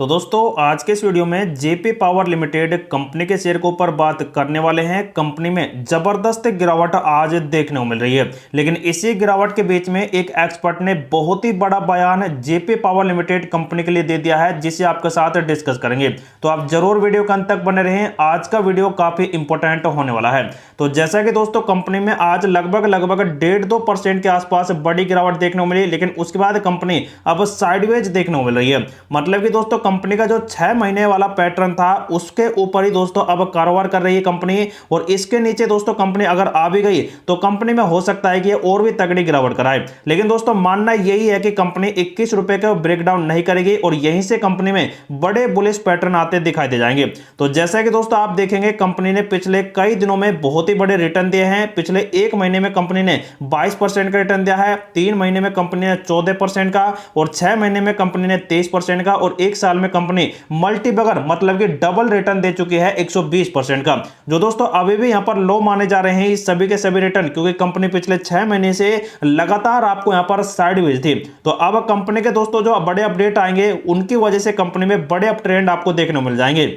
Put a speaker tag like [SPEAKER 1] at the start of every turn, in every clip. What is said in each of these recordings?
[SPEAKER 1] तो दोस्तों आज के इस वीडियो में जेपी पावर लिमिटेड कंपनी के शेयर के ऊपर बात करने वाले हैं। कंपनी में जबरदस्त गिरावट आज देखने को मिल रही है, लेकिन इसी गिरावट के बीच में एक एक्सपर्ट ने बहुत ही बड़ा बयान जेपी पावर लिमिटेड कंपनी के लिए दे दिया है, जिसे आपके साथ डिस्कस करेंगे। तो आप जरूर वीडियो के अंत तक बने रहें, आज का वीडियो काफी इंपॉर्टेंट होने वाला है। तो जैसा कि दोस्तों कंपनी में आज लगभग 1.5-2% के आसपास बड़ी गिरावट देखने को मिली, लेकिन उसके बाद कंपनी अब साइडवेज देखने को मिल रही है। मतलब कि दोस्तों कंपनी का जो 6 महीने वाला पैटर्न था उसके ऊपर ही दोस्तों अब कारोबार कर रही है कंपनी, और इसके नीचे दोस्तों कंपनी अगर आ भी गई तो कंपनी में हो सकता है कि और भी तगड़ी गिरावट कराए। लेकिन दोस्तों मानना यही है कि कंपनी 21 रुपए का ब्रेकडाउन नहीं करेगी और यहीं से कंपनी में बड़े बुलिश पैटर्न आते दिखाई दे जाएंगे। तो जैसा कि दोस्तों आप देखेंगे कंपनी ने पिछले कई दिनों में बहुत ही बड़े रिटर्न दिए हैं। पिछले 1 महीने में कंपनी ने 22% का रिटर्न दिया है, 3 महीने में कंपनी ने 14% का, और 6 महीने में कंपनी ने 23% का, और 1 साल में कंपनी मल्टीबैगर मतलब कि डबल रिटर्न दे चुकी है 120% का। जो दोस्तों अभी भी यहां पर लो माने जा रहे हैं इस सभी के सभी रिटर्न, क्योंकि कंपनी पिछले 6 महीने से लगातार आपको यहां पर साइडवेज थी। तो अब कंपनी के दोस्तों जो बड़े अपडेट आएंगे उनकी वजह से कंपनी में बड़े अप ट्रेंड आपको देखने को मिल जाएंगे।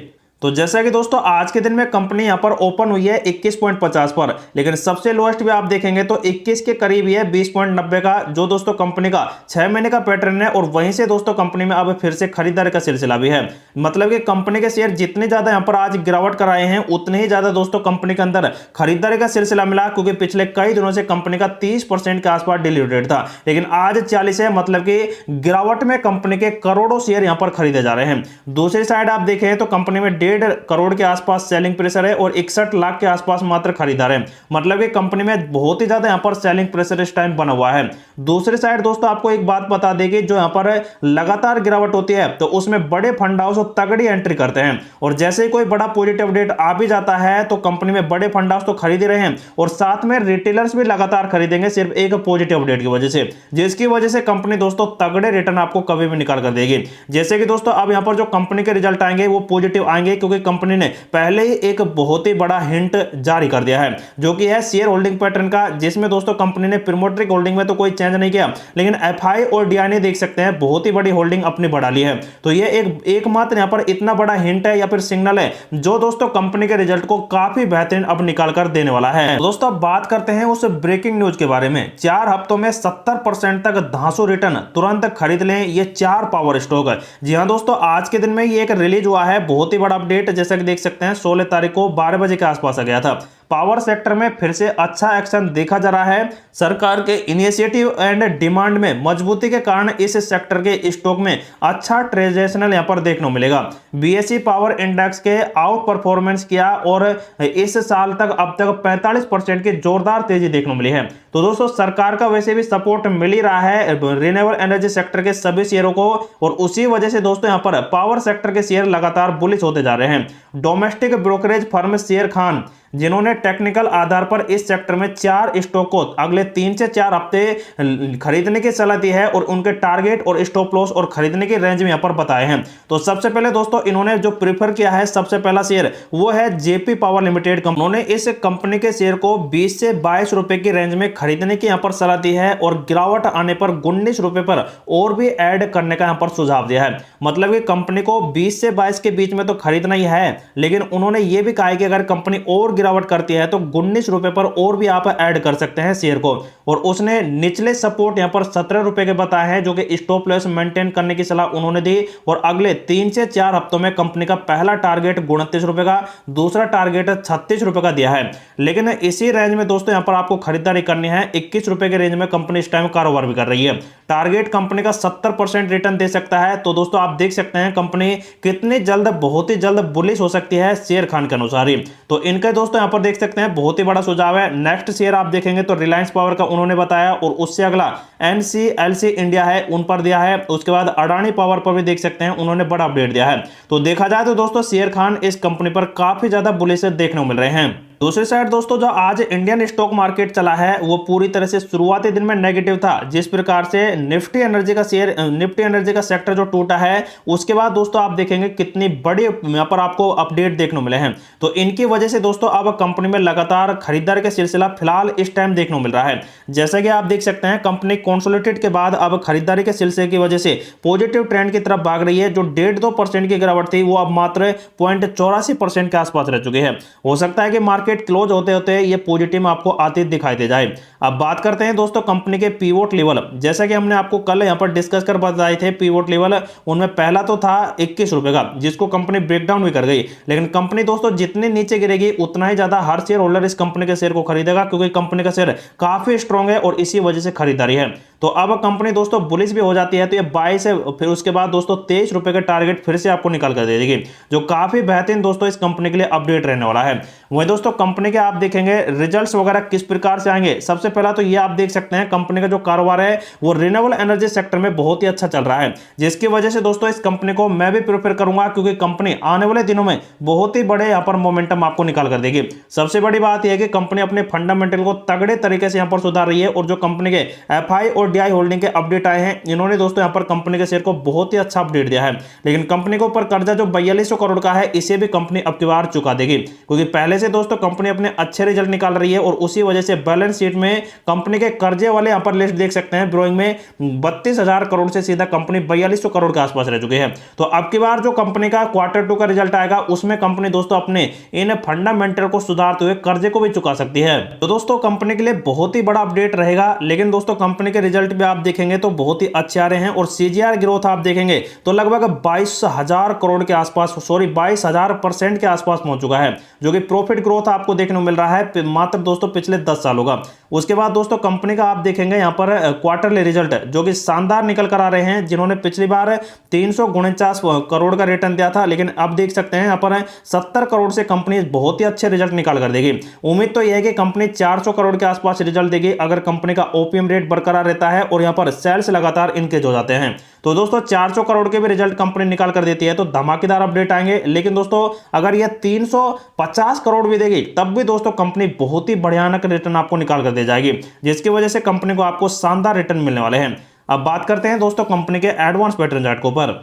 [SPEAKER 1] तो जैसा कि दोस्तों आज के दिन में कंपनी यहां पर ओपन हुई है 21.50 पर, लेकिन सबसे लोएस्ट भी आप देखेंगे तो 21 के करीब ही है 20.90 का, जो दोस्तों कंपनी का 6 महीने का पैटर्न है। और वहीं से दोस्तों कंपनी में अब फिर से खरीदारी का सिलसिला भी है। मतलब कि कंपनी के शेयर जितने ज्यादा यहां पर आज गिरावट कराए हैं उतने ही ज्यादा दोस्तों कंपनी के अंदर खरीदारी का सिलसिला मिला, क्योंकि पिछले कई दिनों से कंपनी का 30% के आसपास डिलीवरेट था, लेकिन आज 40 है। मतलब कि गिरावट में कंपनी के करोड़ों शेयर यहां पर खरीदे जा रहे हैं। दूसरी साइड आप देखें तो कंपनी में 1.5 करोड़ के आसपास सेलिंग प्रेशर है और 61 लाख के आसपास मात्र खरीदार है। मतलब कि कंपनी में बहुत ही ज्यादा यहां पर सेलिंग प्रेशर इस टाइम बना हुआ है। दूसरी साइड दोस्तों आपको एक बात बता देगी, जो यहां पर लगातार गिरावट होती है तो उसमें बड़े फंड हाउस तगड़ी एंट्री करते हैं, और जैसे ही कोई बड़ा पॉजिटिव अपडेट आ भी जाता है तो कंपनी में बड़े फंड हाउस तो खरीद ही रहे हैं, और साथ में रिटेलर्स भी लगातार खरीदेंगे सिर्फ एक पॉजिटिव अपडेट की वजह से, जिसकी वजह से कंपनी दोस्तों तगड़े रिटर्न आपको कभी भी निकाल कर देगी। जैसे कि दोस्तों अब यहां पर जो कंपनी के रिजल्ट आएंगे वो पॉजिटिव आएंगे, क्योंकि कंपनी ने पहले ही एक बहुत ही बड़ा हिंट जारी कर दिया है, जो कि है शेयर होल्डिंग पैटर्न का, जिसमें दोस्तों कंपनी ने प्रोमोटरी होल्डिंग में तो कोई चेंज नहीं किया, लेकिन एफआई और डीआईए देख सकते हैं बहुत ही बड़ी होल्डिंग अपनी बढ़ा ली है। तो ये एकमात्र यहां पर इतना बड़ा हिंट है या फिर सिग्नल है जो दोस्तों कंपनी के रिजल्ट को काफी बेहतरीन अब निकाल कर देने वाला है। दोस्तों अब बात करते हैं उस ब्रेकिंग न्यूज के बारे में। 4 हफ्तों में 70% तक धांसू रिटर्न, तुरंत खरीद लें ये 4 पावर स्टॉक है। जी हां दोस्तों आज के दिन में ये एक रिलीज हुआ है, बहुत ही बड़ा अपडेट, जैसा कि देख सकते हैं 16 तारीख को 12 बजे के आसपास आ गया था। पावर सेक्टर में फिर से अच्छा एक्शन देखा जा रहा है। सरकार के इनिशिएटिव एंड डिमांड में मजबूती के कारण इस सेक्टर के स्टॉक में अच्छा ट्रेजेशनल यहां पर देखने को मिलेगा। बीएसई पावर इंडेक्स के आउट परफॉर्मेंस किया और इस साल तक अब तक 45% की जोरदार तेजी देखने को मिली है। तो दोस्तों सरकार का वैसे भी सपोर्ट मिल ही रहा है रिन्यूएबल एनर्जी सेक्टर के सभी शेयरों को, और उसी वजह से दोस्तों यहां पर पावर सेक्टर के शेयर लगातार बुलिश होते जा रहे हैं। डोमेस्टिक ब्रोकरेज फर्म शेर खान, जिन्होंने टेक्निकल आधार पर इस सेक्टर में 4 स्टॉक को अगले 3 से 4 हफ्ते खरीदने की सलाह दी है, और उनके टारगेट और स्टॉप लॉस और खरीदने की रेंज में यहां पर बताए हैं। तो सबसे पहले दोस्तों इन्होंने जो प्रीफर किया है सबसे पहला शेयर वो है जेपी पावर लिमिटेड कंपनी। उन्होंने इस कंपनी के शेयर को 20 से 22 रुपए की रेंज में खरीदने की यहां पर सलाह दी है, और गिरावट आने पर 19 रुपए पर और भी ऐड करने का यहां पर सुझाव दिया है। मतलब कि कंपनी को 20 से 22 के बीच में तो खरीदना ही है, लेकिन उन्होंने यह भी कहा है कि अगर कंपनी और गिरावट करती है तो 19 रुपए पर और भी आप ऐड कर सकते हैं शेयर को। और उसने निचले सपोर्ट यहां पर 17 रुपए के बताए हैं, जो कि स्टॉप लॉस मेंटेन करने की सलाह उन्होंने दी। और अगले 3 से 4 हफ्तों में कंपनी का पहला टारगेट 29 रुपए का, दूसरा टारगेट 36 रुपए का दिया है। लेकिन इसी रेंज में दोस्तों यहां पर आपको खरीदारी करनी है। 21 रुपए के रेंज में कंपनी इस टाइम कारोबार भी कर रही है। टारगेट कंपनी का 70% रिटर्न दे सकता है। तो दोस्तों आप देख सकते हैं कंपनी कितनी जल्द, बहुत ही जल्द बुलिश हो सकती है शेर खान के अनुसार ही। तो इनके दोस्तों यहां पर देख सकते हैं बहुत ही बड़ा सुझाव है। नेक्स्ट शेयर आप देखेंगे तो रिलायंस पावर का उन्होंने बताया, और उससे अगला एनसीएलसी इंडिया है उन पर दिया है। उसके बाद अडानी पावर पर भी देख सकते हैं उन्होंने बड़ा अपडेट दिया है। तो देखा जाए तो दोस्तों शेर खान इस कंपनी पर काफी ज्यादा बुलिश देखने को मिल रहे हैं। दूसरी साइड दोस्तों जो आज इंडियन स्टॉक मार्केट चला है वो पूरी तरह से शुरुआती दिन में नेगेटिव था। जिस प्रकार से निफ्टी एनर्जी का सेक्टर जो टूटा है, उसके बाद दोस्तों आप देखेंगे कितनी बड़ी यहां पर आपको अपडेट देखने को मिले हैं। तो इनकी वजह से दोस्तों अब कंपनी में लगातार खरीदारी का सिलसिला फिलहाल इस टाइम देखने को मिल रहा है। जैसा कि आप देख सकते हैं कंपनी कंसोलिडेट के बाद अब खरीदारी के सिलसिले की वजह से पॉजिटिव ट्रेंड की तरफ भाग रही है। जो 1.5-2% की गिरावट थी वो अब मात्र 0.84% के आसपास रह चुकी है। हो सकता है कि मार्केट क्लोज होते होते ये पॉजिटिव में आपको आते दिखाई दे जाए। अब बात करते हैं दोस्तों कंपनी के पीवोट लेवल। जैसा कि हमने आपको कल यहां पर डिस्कस कर बताए थे पीवोट लेवल, उनमें पहला तो था 21 रुपए का, जिसको कंपनी ब्रेकडाउन भी कर गई। लेकिन कंपनी दोस्तों जितनी नीचे गिरेगी उतना ही ज्यादा हर शेयर होल्डर इस कंपनी के शेयर को खरीदेगा, क्योंकि कंपनी का शेयर काफी स्ट्रांग है और इसी वजह से खरीदारी है। तो अब कंपनी दोस्तों बुलिश भी हो जाती है तो ये 22 है, फिर उसके बाद दोस्तों 23 रुपए का टारगेट फिर से आपको निकाल कर दे देगी, जो काफी बेहतरीन दोस्तों इस कंपनी के लिए अपडेट रहने वाला है। वही दोस्तों कंपनी के आप देखेंगे रिजल्ट्स वगैरह किस प्रकार से आएंगे। सबसे पहला तो ये आप देख सकते हैं कंपनी का जो कारोबार है वो रिन्यूएबल एनर्जी सेक्टर में बहुत ही अच्छा चल रहा है, जिसकी वजह से दोस्तों इस कंपनी को मैं भी प्रेफर करूंगा, क्योंकि कंपनी आने वाले दिनों में बहुत ही बड़े यहां पर मोमेंटम आपको निकाल कर देगी। सबसे बड़ी बात यह है कि कंपनी अपने फंडामेंटल को तगड़े तरीके से यहां पर सुधार रही है, और जो कंपनी के एफआई और डीआई होल्डिंग के अपडेट आए हैं, इन्होंने दोस्तों यहां पर कंपनी के शेयर को बहुत ही अच्छा अपडेट दिया है। लेकिन कंपनी के ऊपर कर्जा जो 4200 करोड़ का है, इसे भी कंपनी अब की बार चुका देगी, क्योंकि पहले से दोस्तों कंपनी अपने अच्छे रिजल्ट निकाल रही है, और उसी वजह से बैलेंस शीट में कंपनी के कर्जे वाले यहां पर लिस्ट देख सकते हैं, ब्रोइंग में 32,000 करोड़ से सीधा कंपनी 4200 करोड़ के आसपास रह चुकी है। तो अब की बार जो कंपनी का Q2 का रिजल्ट आएगा, उसमें कंपनी दोस्तों अपने इन फंडामेंटल को सुधारते हुए कर्जे को भी चुका सकती है। तो दोस्तों कंपनी के लिए बहुत ही बड़ा अपडेट रहेगा। लेकिन दोस्तों कंपनी के रिजल्ट भी आप देखेंगे तो बहुत ही अच्छे आ रहे हैं, और सीजीआर ग्रोथ आप देखेंगे तो लगभग 22,000 करोड़ के आसपास, 22,000% के आसपास पहुंच चुका है, जो कि प्रॉफिट ग्रोथ आपको देखने को मिल रहा है मात्र दोस्तों पिछले 10 सालों का। उसके बाद दोस्तों कंपनी का आप देखेंगे यहां पर क्वार्टरली रिजल्ट जो कि शानदार निकल कर आ रहे हैं, जिन्होंने पिछली बार 349 करोड़ का रिटर्न दिया था, लेकिन अब देख सकते हैं यहां पर 70 करोड़ से कंपनी बहुत ही अच्छे रिजल्ट निकाल कर देगी। उम्मीद तो यह है कि कंपनी 400 करोड़ के आसपास रिजल्ट देगी, अगर कंपनी का ओपीएम रेट बरकरार रहता है और यहां पर सेल्स लगातार इनकेज हो जाते हैं। तो दोस्तों 400 करोड़ के भी रिजल्ट कंपनी निकाल कर देती है तो धमाकेदार अपडेट आएंगे। लेकिन दोस्तों अगर यह 350 करोड़ भी देगी, तब भी दोस्तों कंपनी बहुत ही भयानक रिटर्न आपको निकाल कर दे जाएगी, जिसकी वजह से कंपनी को आपको शानदार रिटर्न मिलने वाले हैं। अब बात करते हैं दोस्तों कंपनी के एडवांस पैटर्न चार्ट के ऊपर।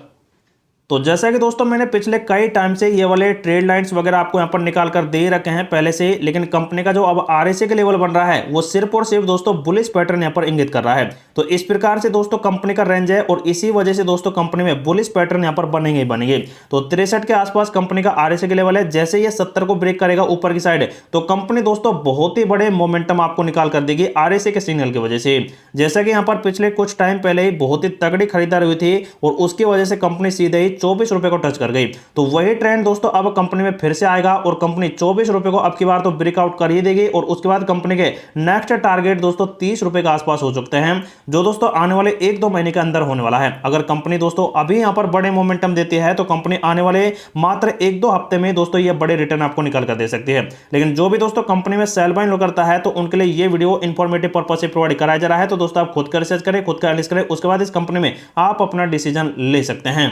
[SPEAKER 1] तो जैसा कि दोस्तों मैंने पिछले कई टाइम से ये वाले ट्रेड लाइंस वगैरह आपको यहाँ पर निकाल कर दे रखे हैं पहले से, लेकिन कंपनी का जो अब आरएसए के लेवल बन रहा है वो सिर्फ और सिर्फ दोस्तों बुलिश पैटर्न यहाँ पर इंगित कर रहा है। तो इस प्रकार से दोस्तों कंपनी का रेंज है, और इसी वजह से दोस्तों कंपनी में बुलिश पैटर्न यहाँ पर बनेंगे। तो 63 के आसपास कंपनी का आरएसए के लेवल है। जैसे ये 70 को ब्रेक करेगा ऊपर की साइड, तो कंपनी दोस्तों बहुत ही बड़े मोमेंटम आपको निकाल कर देगी आरएसए के सिग्नल की वजह से। जैसा कि यहाँ पर पिछले कुछ टाइम पहले ही बहुत ही तगड़ी खरीदारी हुई थी, और उसकी वजह से कंपनी सीधे ही 24 रुपए को टच कर गई। तो वही ट्रेंड दोस्तों अब कंपनी में फिर से आएगा, और कंपनी 24 रुपए को अब की बार तो ब्रेकआउट कर ही देगी, और उसके बाद कंपनी के नेक्स्ट टारगेट दोस्तों 30 रुपए के आसपास हो चुकते हैं, जो दोस्तों आने वाले 1-2 महीने के अंदर होने वाला है। अगर कंपनी दोस्तों अभी यहां पर बड़े मोमेंटम देती है तो कंपनी आने वाले मात्र 1-2 हफ्ते में दोस्तों ये बड़े रिटर्न आपको निकाल कर दे सकती है। लेकिन जो भी दोस्तों कंपनी में सेल बाय लो करता है तो उनके लिए ये वीडियो इंफॉर्मेटिव पर्पज से प्रोवाइड कराया जा रहा है। तो दोस्तों आप खुद का रिसर्च करें, खुद का एनालिसिस करें, उसके बाद इस कंपनी में आप अपना डिसीजन ले सकते हैं।